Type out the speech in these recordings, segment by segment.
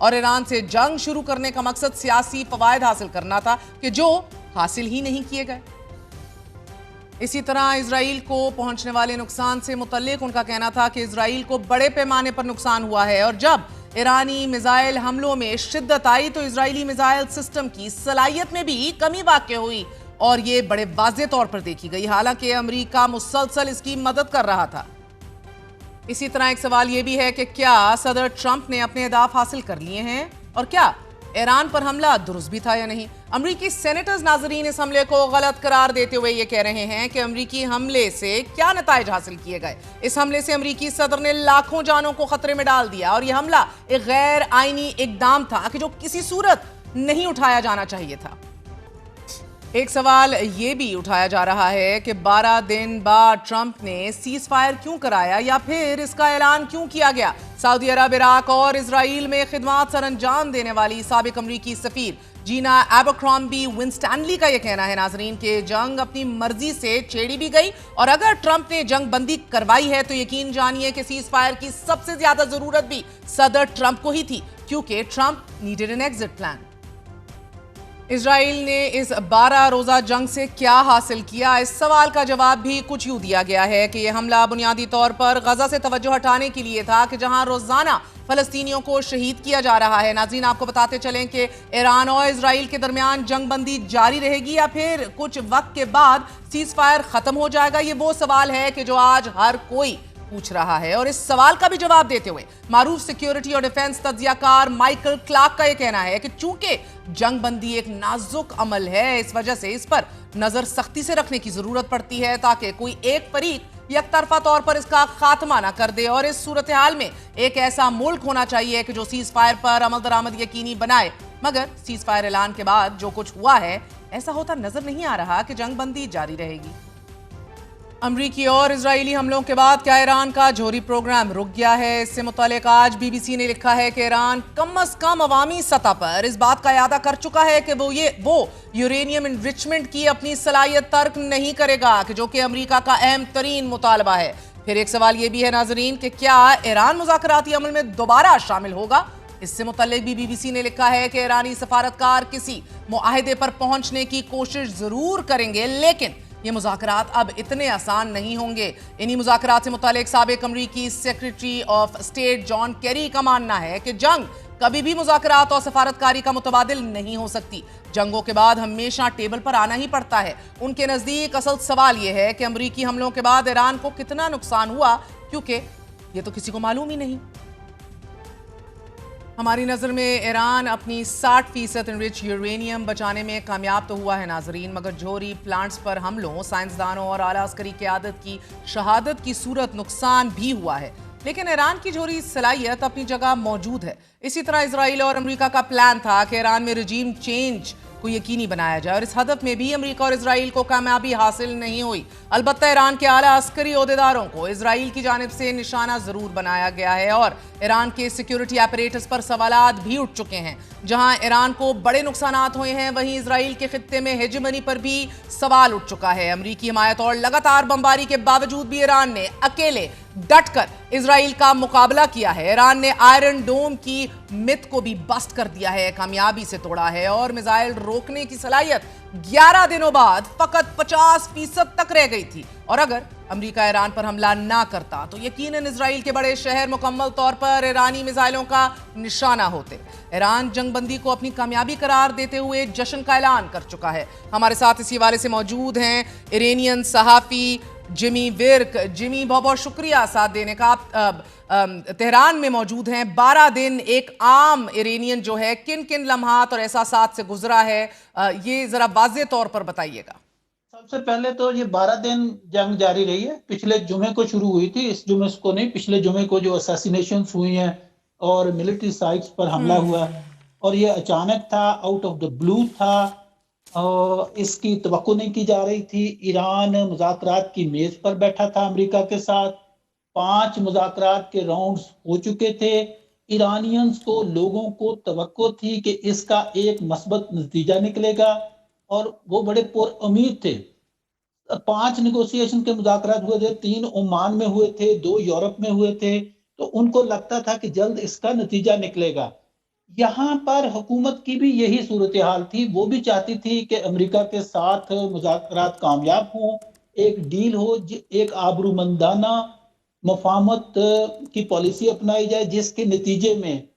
और ईरान से जंग शुरू करने का मकसद सियासी फवायद हासिल करना था कि जो हासिल ही नहीं किए गए। इसी तरह इजराइल को पहुंचने वाले नुकसान से मुतल्लिक उनका कहना था कि इजराइल को बड़े पैमाने पर नुकसान हुआ है और जब ईरानी मिसाइल हमलों में शिद्दत आई तो इजरायली मिसाइल सिस्टम की सलाहियत में भी कमी वाक़ हुई और ये बड़े वाज़ेह तौर पर देखी गई, हालांकि अमेरिका मुसलसल इसकी मदद कर रहा था। इसी तरह एक सवाल यह भी है कि क्या सदर ट्रंप ने अपने अहदाफ हासिल कर लिए हैं और क्या ईरान पर हमला दुरुस्त भी था या नहीं। अमरीकी सेनेटर्स नाजरीन इस हमले को गलत करार देते हुए ये कह रहे हैं कि अमरीकी हमले से क्या नताइज हासिल किए गए। इस हमले से अमरीकी सदर ने लाखों जानों को खतरे में डाल दिया और यह हमला एक गैर आईनी इकदाम था कि जो किसी सूरत नहीं उठाया जाना चाहिए था। एक सवाल ये भी उठाया जा रहा है कि 12 दिन बाद ट्रंप ने सीज फायर क्यों कराया या फिर इसका ऐलान क्यों किया गया। सऊदी अरब, इराक और इजराइल में खिदमत सरअंजाम देने वाली साबिक अमरीकी सफीर जीना एबरक्रॉम्बी विंस्टैनली का यह कहना है नाजरीन कि जंग अपनी मर्जी से छेड़ी भी गई और अगर ट्रंप ने जंग बंदी करवाई है तो यकीन जानिए कि सीज फायर की सबसे ज्यादा जरूरत भी सदर ट्रंप को ही थी क्योंकि Trump needed an exit plan. Israel ने इस 12 रोजा जंग से क्या हासिल किया, इस सवाल का जवाब भी कुछ यूं दिया गया है कि यह हमला बुनियादी तौर पर गजा से तवज्जो हटाने के लिए था कि जहां रोजाना फलस्तीनियों को शहीद किया जा रहा है। नाज़रीन आपको बताते चलें कि ईरान और इजराइल के दरमियान जंग बंदी जारी रहेगी या फिर कुछ वक्त के बाद सीज फायर खत्म हो जाएगा। ये वो सवाल है कि जो आज हर कोई पूछ रहा है और इस सवाल का भी जवाब देते हुए मारूफ सिक्योरिटी और डिफेंस तज्जियाकार माइकल क्लार्क का यह कहना है कि चूंकि जंग बंदी एक नाजुक अमल है इस वजह से इस पर नजर सख्ती से रखने की जरूरत पड़ती है ताकि कोई एक फरीक यकतरफा तौर पर इसका खात्मा ना कर दे और इस सूरत हाल में एक ऐसा मुल्क होना चाहिए कि जो सीज फायर पर अमल दरामद यकीनी बनाए। मगर सीज फायर ऐलान के बाद जो कुछ हुआ है ऐसा होता नजर नहीं आ रहा कि जंग बंदी जारी रहेगी। अमरीकी और इजरायली हमलों के बाद क्या ईरान का जौहरी प्रोग्राम रुक गया है? इससे मुतालिक आज बीबीसी ने लिखा है कि ईरान कम अज कम अवामी सतह पर इस बात का इरादा कर चुका है कि वो यूरेनियम इनरिचमेंट की अपनी सलाहियत तर्क नहीं करेगा कि जो कि अमरीका का अहम तरीन मुतालबा है। फिर एक सवाल यह भी है नाजरीन कि क्या ईरान मुज़ाकराती अमल में दोबारा शामिल होगा? इससे मुतालिक भी बीबीसी ने लिखा है कि ईरानी सफारतकार किसी मुआहदे पर पहुंचने की कोशिश जरूर करेंगे लेकिन ये मुज़ाकरात अब इतने आसान नहीं होंगे। इन्हीं मुज़ाकरात से मुतालिक साबिक अमरीकी secretary of state John Kerry का मानना है कि जंग कभी भी मुज़ाकरात और सफारतकारी का मुतबादिल नहीं हो सकती। जंगों के बाद हमेशा टेबल पर आना ही पड़ता है। उनके नज़दीक असल सवाल यह है कि अमरीकी हमलों के बाद ईरान को कितना नुकसान हुआ क्योंकि ये तो किसी को मालूम ही नहीं। हमारी नज़र में ईरान अपनी 60% इनरिच यूरेनियम बचाने में कामयाब तो हुआ है नाजरीन, मगर जौहरी प्लांट्स पर हमलों, साइंसदानों और आला अस्करी क़यादत की शहादत की सूरत नुकसान भी हुआ है। लेकिन ईरान की जौहरी सलाहियत अपनी जगह मौजूद है। इसी तरह इजराइल और अमरीका का प्लान था कि ईरान में रजीम चेंज को यकीनी बनाया जाए और इस हदफ में भी अमरीका और इजराइल को कामयाबी हासिल नहीं हुई। अलबत्ता ईरान के आला अस्करी ओहदेदारों को इजराइल की जानिब से निशाना जरूर बनाया गया है और ईरान के सिक्योरिटी ऑपरेटर्स पर सवालात भी उठ चुके हैं। जहां ईरान को बड़े नुकसानात हुए हैं वहीं इजराइल के खित्ते में हेजेमनी पर भी सवाल उठ चुका है। अमरीकी हिमायत और लगातार बमबारी के बावजूद भी ईरान ने अकेले डटकर इजराइल का मुकाबला किया है। ईरान ने आयरन डोम की मिथ को भी बस्ट कर दिया है, कामयाबी से तोड़ा है और मिसाइल रोकने की सलाहियत 11 दिनों बाद फकत 50% तक रह गई थी। और अगर अमेरिका ईरान पर हमला ना करता तो यकीनन इजराइल के बड़े शहर मुकम्मल तौर पर ईरानी मिसाइलों का निशाना होते। ईरान जंगबंदी को अपनी कामयाबी करार देते हुए जश्न का ऐलान कर चुका है। हमारे साथ इसी हवाले से मौजूद हैं इरानियन सहाफ़ी जिमी विर्क। जिमी, बहुत बहुत शुक्रिया साथ देने का। आप तेहरान में मौजूद हैं। 12 दिन एक आम इरानियन जो है किन किन लम्हात और एहसासात से गुजरा है, ये जरा वाज़ेह तौर पर बताइएगा। सबसे पहले तो ये 12 दिन जंग जारी रही है। पिछले जुमे को शुरू हुई थी, इस जुमे को नहीं, पिछले जुमे को जो असैसिनेशंस हुई हैं और मिलिट्री साइट्स पर हमला हुआ और ये अचानक था, आउट ऑफ द ब्लू था और इसकी तवक्को नहीं की जा रही थी। ईरान मुज़ाकरात की मेज पर बैठा था अमेरिका के साथ। 5 मुज़ाकरात के राउंड्स हो चुके थे। ईरानियंस को, लोगों को तवक्को थी कि इसका एक मस्बत नतीजा निकलेगा और वो बड़े पुरउम्मीद थे। 5 नेगोशिएशन के मुज़ाकरात हुए थे, 3 ओमान में हुए थे, 2 यूरोप में हुए थे, तो उनको लगता था कि जल्द इसका नतीजा निकलेगा। यहाँ पर हुकूमत की भी यही सूरत हाल थी। वो भी चाहती थी कि अमेरिका के साथ मुज़ाकरात कामयाब हों, एक डील हो, एक आबरूमंदाना मफाहमत की पॉलिसी अपनाई जाए, जिसके नतीजे में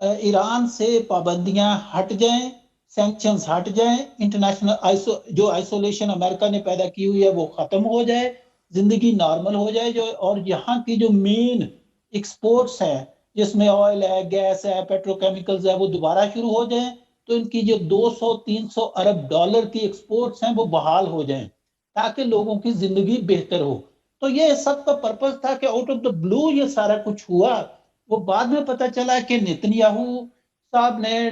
ईरान से पाबंदियां हट जाएं, सैंक्शंस हट जाएं, इंटरनेशनल जो आइसोलेशन अमेरिका ने पैदा की हुई है वो खत्म हो जाए, जिंदगी नॉर्मल हो जाए, जो और यहाँ की जो मेन एक्सपोर्ट्स है, जिसमें ऑयल है, गैस है, पेट्रोकेमिकल्स है, वो दोबारा शुरू हो जाएं, तो इनकी जो 200-300 अरब डॉलर की एक्सपोर्ट्स हैं वो बहाल हो जाएं, ताकि लोगों की जिंदगी बेहतर हो। तो ये सब का पर्पज था कि आउट ऑफ द ब्लू ये सारा कुछ हुआ। वो बाद में पता चला कि नेतन्याहू साहब ने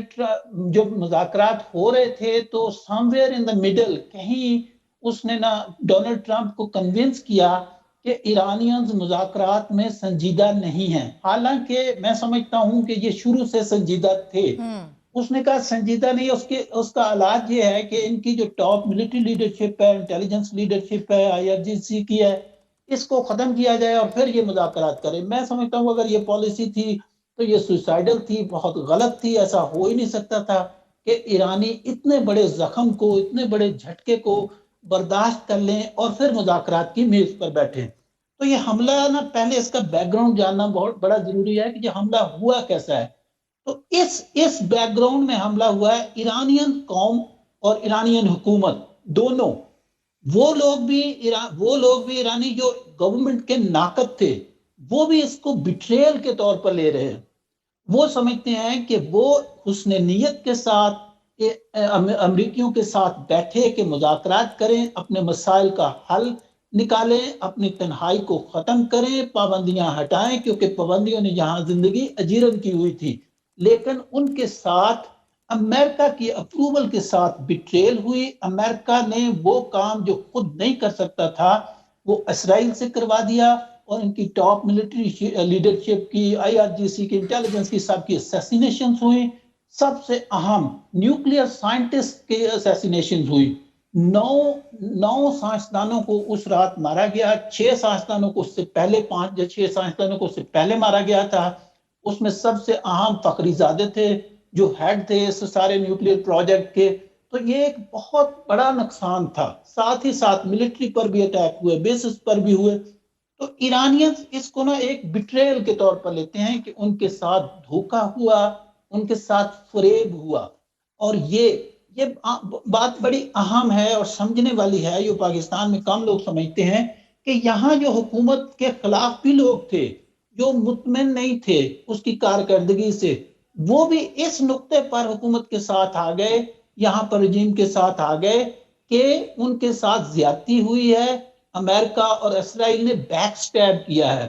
जो मुज़ाकरात हो रहे थे, तो समवेयर इन द मिडल कहीं उसने ना डोनाल्ड ट्रंप को कन्विंस किया कि ईरानियंस मुज़ाकरात में संजीदा नहीं हैं। हालांकि मैं समझता हूं कि ये शुरू से संजीदा थे। उसने कहा संजीदा नहीं, उसका इलाज ये है कि इनकी जो टॉप मिलिट्री लीडरशिप है, इंटेलिजेंस लीडरशिप है, आईआरजीसी की है, इसको खत्म किया जाए और फिर ये मुज़ाकरात करें। मैं समझता हूँ अगर ये पॉलिसी थी तो ये सुसाइडल थी, बहुत गलत थी। ऐसा हो ही नहीं सकता था कि ईरानी इतने बड़े जख्म को, इतने बड़े झटके को बर्दाश्त कर लें और फिर मुज़ाकरात की मेज पर बैठे। तो ये हमला ना, पहले इसका बैकग्राउंड जानना बहुत बड़ा जरूरी है कि ये हमला हुआ कैसा है। तो इस बैकग्राउंड में हमला हुआ है। ईरानियन कौम और ईरानियन हुकूमत दोनों, वो लोग भी ईरानी जो गवर्नमेंट के नाकद थे, वो भी इसको बिट्रेयल के तौर पर ले रहे हैं। वो समझते हैं कि वो हुस्न नीयत के साथ अमरीकियों के साथ बैठे कि मुज़ाकरात करें, अपने मसाइल का हल निकालें, अपनी तन्हाई को ख़त्म करें, पाबंदियां हटाएं, क्योंकि पाबंदियों ने यहाँ जिंदगी अजीरन की हुई थी। लेकिन उनके साथ अमेरिका की अप्रूवल के साथ बिट्रेल हुई। अमेरिका ने वो काम जो खुद नहीं कर सकता था वो इसराइल से करवा दिया, और इनकी टॉप मिलिट्री लीडरशिप की, आईआरजीसी की, इंटेलिजेंस की, सबकी असैसिनेशन हुई। सबसे अहम न्यूक्लियर साइंटिस्ट के असैसिनेशन हुई। नौ साइंसदानों को उस रात मारा गया। 6 साइंसदानों को उससे पहले, 5 या 6 साइंसदानों को उससे पहले मारा गया था। उसमें सबसे अहम फखरीजादे थे, जो हेड थे इस सारे न्यूक्लियर प्रोजेक्ट के। तो ये एक बहुत बड़ा नुकसान था। साथ ही साथ मिलिट्री पर भी अटैक हुए, बेसिस पर भी हुए। तो ईरानियंस इसको ना एक बिट्रेयल के तौर पर लेते हैं कि उनके साथ धोखा हुआ, उनके साथ फरेब हुआ। और ये बात बड़ी अहम है और समझने वाली है, जो पाकिस्तान में कम लोग समझते हैं, कि यहाँ जो हुकूमत के खिलाफ भी लोग थे, जो मुतमिन नहीं थे उसकी कारकर्दगी से, वो भी इस नुक्ते पर हुकूमत के साथ आ गए, यहाँ पर रजीम के साथ आ गए कि उनके साथ ज्यादती हुई है। अमेरिका और इसराइल ने बैक स्टैब किया है।